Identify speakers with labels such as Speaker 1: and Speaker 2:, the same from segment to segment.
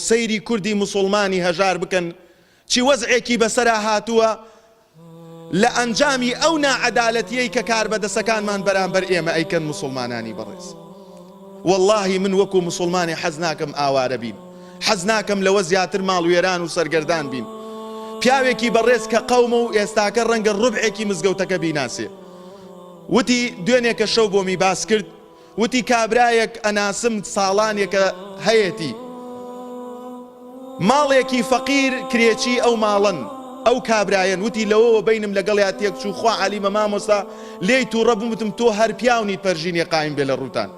Speaker 1: سەیری کوردی موسڵمانی هەژار بکەن چی وەزعێکی بەسەرا هاتووە لە ئەنجامی ئەو نائەدالەتیەی کە کاربەدەسەکانمان بەرامبەر ئێمە ئەیکەن موسڵمانانی بەڕێز. واللهی من وەکو موسڵمانی حەز ناکەم ئاوارە بین، حەز ناکەم لەوە زیاتر ماڵ وێران و سەرگەردان بین. پیاوێکی بەڕێز کە قەومە و ئێستاکە ڕەنگە ڕوبعێکی مزگەوتەکە بیناسێ، وتی دوێنێکە شەو بۆمی باس کرد، وتی کابرایەک ئەناسم ساڵانێکە هەیەتی ماڵێکی فەقیر کرێچی ئەو ماڵن ئەو کابرایەن، وتی لەوەوە بینم لەگەڵیا تێک چوو خوا عەلیمە مامۆستا لێی تووڕە بوومتم تۆ هەر پیاونیت پەرژینێ قایم بێ لە ڕووتان.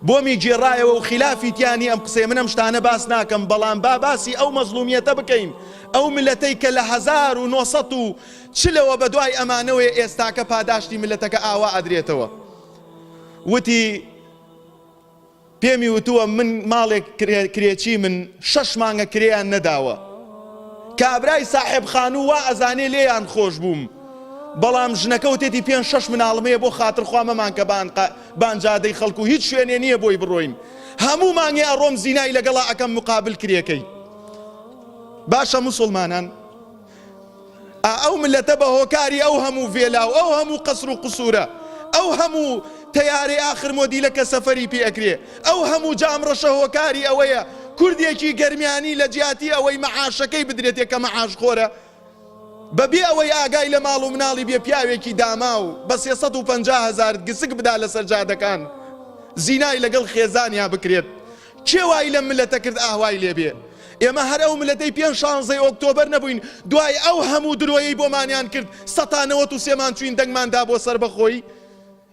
Speaker 1: بۆمی گێڕایەوە و خلافی تیانی ئەم قسەی منەم شتانە باس ناکەم، بەڵام با باسی ئەو مەزلومیەتە بکەین، ئەو ملەتەی کە لە 1940 چلەوە بە دوای ئەمانەوەی ئێستاکە پاداشتی ملەتەکە ئاوا ئەدرێتەوە. وتی پێمی وتووە من ماڵێک کرێچی من 6 مانگە کرێیان نەداوە، کابرای ساحب خانوو وا ئەزانێ لێیان خۆش بووم، بەڵام ژنەکە وتێتی 5-6 مناڵمەیە بۆ خاتر خوا مەمان کە بانجادەی خەڵکو و هیچ شوێنێ نییە بۆی بڕۆین، هەموو مانگێ ئەڕۆم زینای لەگەڵا ئەکەم مقابل کرێکەی. باشە موسڵمانان، ئەو ملەتە بە هۆکاری ئەو هەموو ڤێلا و ئەو هەموو قەسر و قسوورە، ئەو هەموو تەیارەی ئاخر مۆدیلە کە سەفەری پێ ئەکرێ، ئەو هەموو جامڕەشە هۆکاری ئەوەیە کوردێکی گەرمیانی لە جیاتی ئەوەی مەعاشەکەی بدرێتێ کە مەعاش خۆرە، بەبێ ئەوەی ئاگای لە ماڵ و مناڵی بێ پیاوێکی داما و بە 350,000 گسک بدا لەسەر جادەکان زینای لەگەڵ خێزانیا بکرێت. کێ وای لە ملەتە کرد ئاوای لێبێ؟ ئێمە هەر ئەو ملەتەی 5-16 ئۆکتۆبەر نەبووین، دوای ئەو هەموو درۆیەی بۆمانیان کرد 193 چوین دەنگماندا بۆ سەر بەخۆی.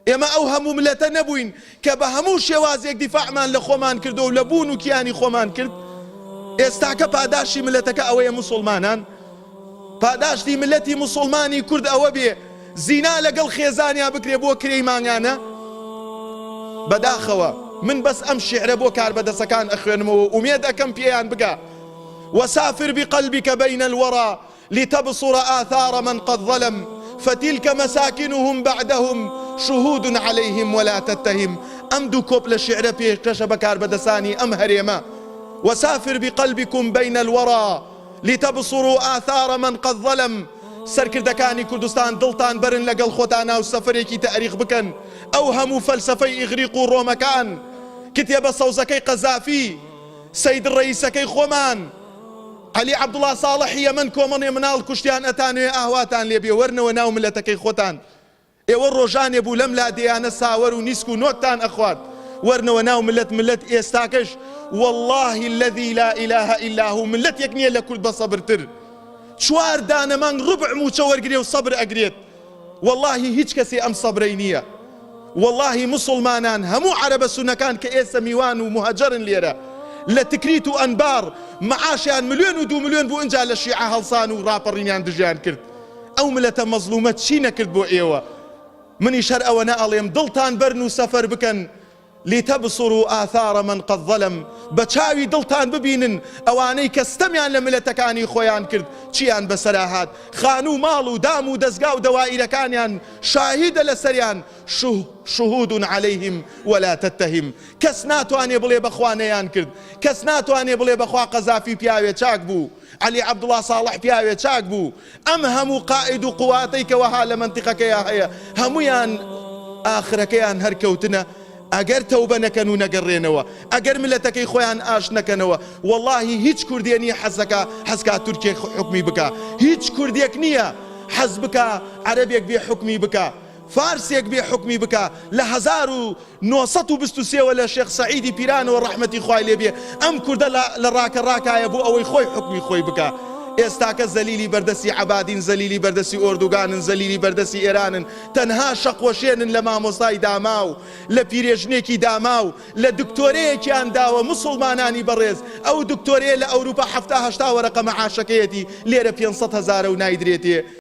Speaker 1: ئێمە ئەو هەموو ملەتە نەبووین کە بە هەموو شێوازێک دیفاعمان لە خۆمان کردو و لە بوون و کیانی خۆمان کرد. ئێستاکە پاداشی ملەتەکە ئەوەیە موسڵمانان، پاداشتی ملەتی موسڵمانی کورد ئەوە بێ زینا لەگەڵ خێزانیا بکرێ بۆ کرێی مانگانە. بەداخەوە من بەس ئەم شیعرە بۆ کاربەدەسەکان ئەخوێنمەوە، ئومێد ئەەکەم پێیان بگە. وسافر بقلبك بين الورى لتبصر آثار من قد ظلم فتلك مساكنهم بعدهم شهود عليهم ولا تتهم. ئەم دوو کۆپلە شیعرە پێشکەشە بە کاربەدەسانی ئەم هەرێمە. وسافر بقلبكم بين الورى لتبصروا آثار من قد ظلم. سەرکردەکانی کوردستان دڵتان برن لەگەڵ خۆتانە و سەفەرێکی تاریخ بکەن. ئەو هەموو فەلسەفەی ئیغریق و ڕۆمەکان، کتێبە سەوزەکەی قەزافی، سەید ڕەئیسەکەی خۆمان، عەلی عەبدوڵڵا ساڵحی یەمەن کۆمەڵێ مناڵ کوشتیان ئەتانوێ ئاهواتان لێبێ وەرنەوە ناو ملەتەکەی خۆتان. ئێوە ڕۆژانێ بوو لەم لادەیانە ساوەر و نیسک و نۆکتان ئەخوات، وەرنەوە ناو ملەت ئێستاکەش والله الذي لا إله إلا هو ملەتێک نییە لە کورد بە سەبرتر. 4 دانە مانگ ڕوبع موچە وەرگرێ و سەبر ئەگرێت. واللهی هیچ کەسێ ئەم سەبرەی نییە. واللهی موسڵمانان هەموو عەرەبە سونەکان کە ئێستا میوان و مهاجرن لێرە لە تکریت و ئەنبار مەعاشیان 1 و 2 ملیۆن بوو ئەنجا لە شیعە هەڵسان و ڕاپەڕینیان دژیان کرد. ئەو ملەتە مەزلومە چی نەکرد بۆ ئێوە؟ منیش هەر ئەوە نەئەڵێم دڵتان بەرن و سەفەر بکەن لتبصروا آثار من قد ظلم. بچاوی دڵتان ببینن ئەوانەی کە ستەمیان لە ملەتەکانی خۆیان کرد چیان بەسەرا هات، خان و ماڵ و دام و دەستگا و دەوائیرەکانیان شاهیدە لەسەریان، شهود عليهم ولا تتهم. کەس ناتوانێ بڵێ بەخوا نەیان کرد، کەس ناتوانێ بڵێ بەخوا قەزافی پیاوێ چاک بوو، عەلی عەبدوڵڵا ساڵح پیاوێ چاک بوو. ئەم هەموو قائد و قواتەی کە وەها لە منتیقەکەیە هەیە هەمویان ئاخرەکەیان هەرکەوتنە ئەگەر تەوبە نەکەن و نەگەڕێنەوە، ئەگەر ملەتەکەی خۆیان ئاش نەکەنەوە. واللهی هیچ کوردێ نییە حەزکا تورکێک حکمی بکە، هیچ کوردێک نییە حەز بکە عەرەبێک بێ حکمی بکە، فارسێک بێ حکمی بکە. لە 1923 لە شێخ سەعیدی پیرانەوە ڕەحمەتی خوای لێبێ ئەم کوردە لە ڕاکە ڕاکایە بۆ ئەوەی خۆی حکمی خۆی بکە. ئێستاکە زەلیلی بەردەسی عەبادین، زەلیلی بەردەسی ئۆردوگانن، زەلیلی بەردەسی ئێرانن، تەنها شەقوەشێنن لە مامۆستای داما و لە پیرێژنێکی داما و لە دکتۆرەیەکیان داوە موسڵمانانی بەڕێز. ئەو دکتۆرەیە لە ئەوروپا 70-80 وەرەقە مەعاشەکەیەتی، لێرە 500,000 و نایدرێتێ.